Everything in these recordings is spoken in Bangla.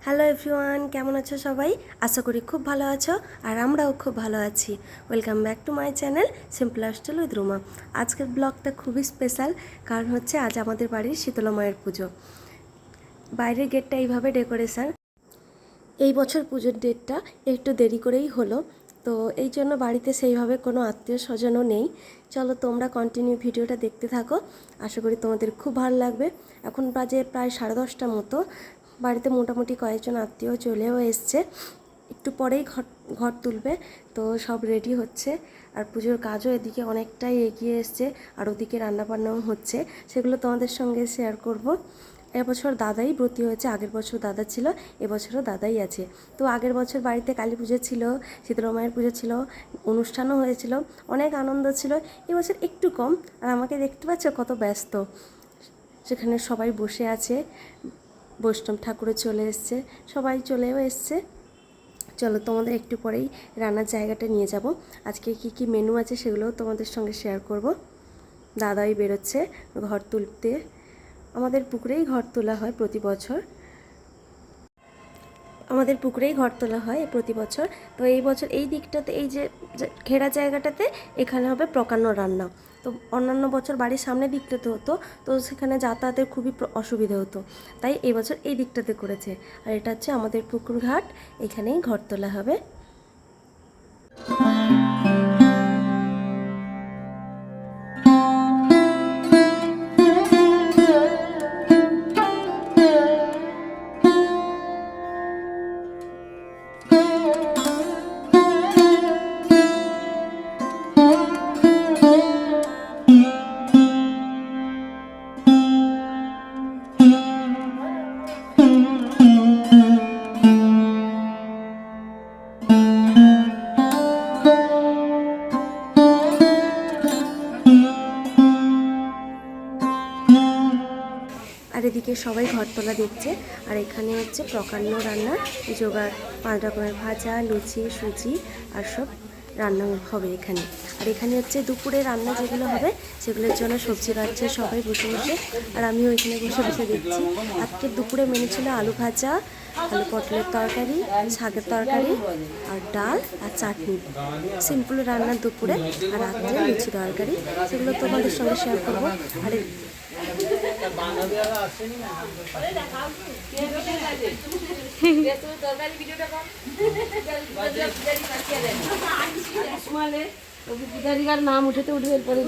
হ্যালো এভরিওয়ান, কেমন আছো সবাই? আশা করি খুব ভালো আছো আর আমরাও খুব ভালো আছি। Welcome back to my channel simple lifestyle with Ruma. আজকের ব্লগটা খুবই স্পেশাল, কারণ হচ্ছে আজ আমাদের বাড়ির শীতলা মায়ের পুজো। বাইরের গেটটা এইভাবে ডেকোরেশন। এই বছর পুজোর ডেটটা একটু দেরি করেই হলো, তো এই জন্য বাড়িতে সেইভাবে কোনো আত্মীয় স্বজনও নেই। চলো তোমরা কন্টিনিউ ভিডিওটা দেখতে থাকো, আশা করি তোমাদের খুব ভালো লাগবে। এখন বাজে প্রায় 10:30 মতো। বাড়িতে মোটামুটি কয়েকজন আত্মীয় চলেও এসছে, একটু পরেই ঘর তুলবে, তো সব রেডি হচ্ছে। আর পুজোর কাজও এদিকে অনেকটাই এগিয়ে এসছে, আর ওদিকে রান্নাবান্নাও হচ্ছে, সেগুলো তোমাদের সঙ্গে শেয়ার করব। এবছর দাদাই ব্রতী হয়েছে, আগের বছর দাদা ছিল, এবছরও দাদাই আছে। তো আগের বছর বাড়িতে কালী পুজো ছিল, শীতলা মায়ের পুজো ছিল, অনুষ্ঠানও হয়েছিল, অনেক আনন্দ ছিল। এবছর একটু কম। আর আমাকে দেখতে পাচ্ছ কত ব্যস্ত, সেখানে সবাই বসে আছে, বৈষ্ণব ঠাকুরও চলে এসছে, সবাই চলেও এসছে। চলো তোমাদের একটু পরেই রান্নার জায়গাটা নিয়ে যাব। আজকে কি কি মেনু আছে সেগুলোও তোমাদের সঙ্গে শেয়ার করব। দাদাই বেরোচ্ছে ঘর তুলতে। আমাদের পুকুরেই ঘর তোলা হয় প্রতি বছর, আমাদের পুকুরেই ঘর তোলা হয় প্রতি বছর। তো এই বছর এই দিকটাতে, এই যে ঘেরা জায়গাটাতে, এখানে হবে প্রকাণ্ড রান্না। তো অন্যান্য বছর বাড়ির সামনে দিকটাতে হতো, তো সেখানে যাতায়াতের খুবই অসুবিধা হতো, তাই এই বছর এই দিকটাতে করেছে। আর এটা হচ্ছে আমাদের পুকুর ঘাট, এখানেই ঘর তোলা হবে। আর এদিকে সবাই ঘরতলা দেখছে। আর এখানে হচ্ছে প্রকাণ্ড রান্নার জোগাড়, 5 রকমের ভাজা, লুচি, সুজি আর সব রান্না হবে এখানে। আর এখানে হচ্ছে দুপুরে রান্না যেগুলো হবে সেগুলোর জন্য সবজি কাটছে সবাই বসে বসে, আর আমিও এখানে বসে বসে দেখছি। আজকে দুপুরে মেনু ছিল আলু ভাজা, আলু পটলের তরকারি, শাকের তরকারি আর ডাল আর চাটনি। সিম্পল রান্নার দুপুরে। আর রাত্রে লুচি তরকারি, সেগুলো তোমাদের সঙ্গে শেয়ার করবো। আর নাম উঠেতে উঠবে, এরপরে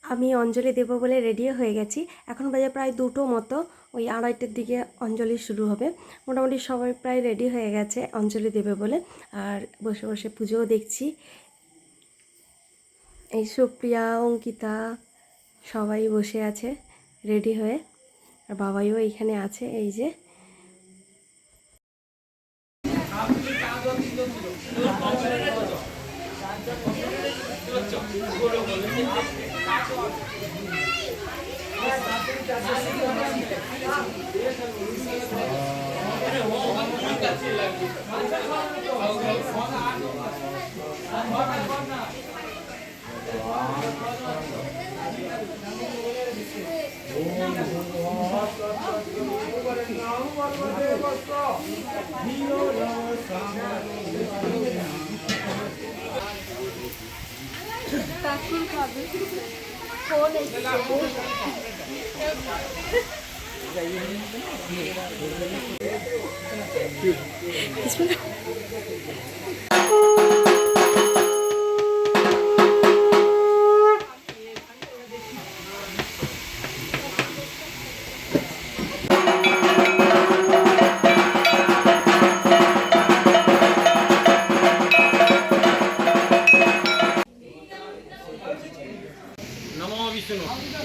আমি অঞ্জলি দেবো বলে রেডিও হয়ে গেছি। এখন বাজে প্রায় 2টো মতো, ওই 2:30টার দিকে অঞ্জলি শুরু হবে। মোটামুটি সবাই প্রায় রেডি হয়ে গেছে অঞ্জলি দেবে বলে। আর বসে বসে পুজোও দেখছি। এই সুপ্রিয়া, অঙ্কিতা সবাই বসে আছে রেডি হয়ে, আর বাবাইও এইখানে আছে। এই যে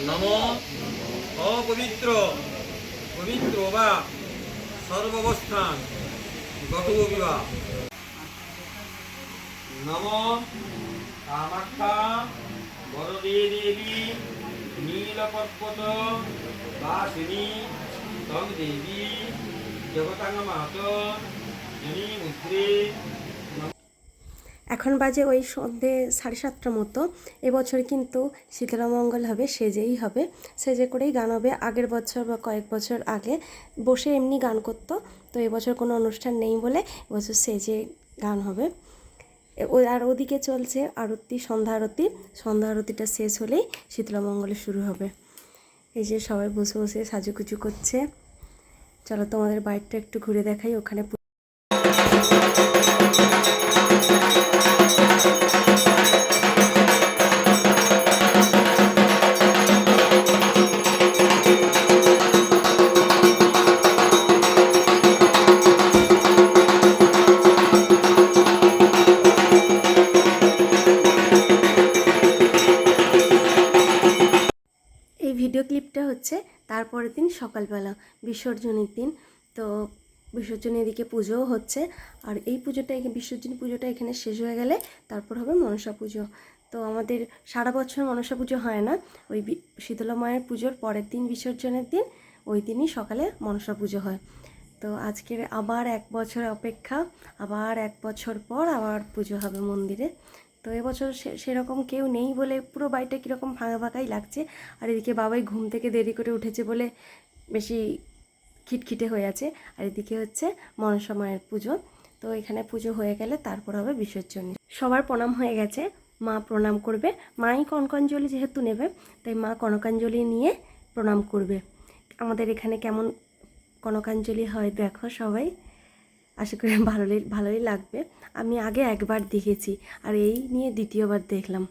নম অপবিত্র পবিত্র বা সর্বাবস্থান গত বিবাহ নম কামাখ্যা বরদে দেবী নীলপর্বত বাসিনী তং দেবী জগতাঙ্গ মাহাতো জনি মুদ্রে। এখন বাজে ওই সন্ধ্যে 7:30টার মতো। এবছর কিন্তু শীতলামঙ্গল হবে, সেজেই হবে, সেজে করেই গান হবে। আগের বছর বা কয়েক বছর আগে বসে এমনি গান করতো, তো এবছর কোনো অনুষ্ঠান নেই বলে এবছর সেজে গান হবে। আর ওদিকে চলছে আরতি, সন্ধ্যা আরতিটা শেষ হলেই শীতলামঙ্গলে শুরু হবে। এই যে সবাই বসে বসে সাজুগুজু করছে। চলো তোমাদের বাড়িটা একটু ঘুরে দেখাই। ওখানে এই ভিডিও ক্লিপটা হচ্ছে তারপরের দিন সকালবেলা, বিসর্জনের দিন। তো বিসর্জনের দিকে পুজোও হচ্ছে, আর এই পুজোটা, বিসর্জন পুজোটা এখানে শেষ হয়ে গেলে তারপর হবে মনসা পুজো। তো আমাদের সারা বছর মনসা পুজো হয় না, ওই শীতলা মায়ের পুজোর পরের দিন, বিসর্জনের দিন, ওই দিনই সকালে মনসা পুজো হয়। তো আজকের আবার 1 বছর অপেক্ষা, আবার 1 বছর পর আবার পুজো হবে মন্দিরে। তো এবছর সেরকম কেউ নেই বলে পুরো বাড়িটা কীরকম ফাঁকা ফাঁকাই লাগছে। আর এদিকে বাবাই ঘুম থেকে দেরি করে উঠেছে বলে বেশি খিটখিটে হয়ে আছে। আর এদিকে হচ্ছে মনসা মায়ের পুজো। তো এখানে পুজো হয়ে গেলে তারপর হবে বিসর্জন। সবার প্রণাম হয়ে গেছে, মা প্রণাম করবে। মাই কনকাঞ্জলি যেহেতু নেবে, তাই মা কনকাঞ্জলি নিয়ে প্রণাম করবে। আমাদের এখানে কেমন কনকাঞ্জলি হয় দেখো সবাই, আশা করি ভালোই লাগবে। আমি আগে একবার দেখেছি, আর এই নিয়ে দ্বিতীয়বার দেখলাম।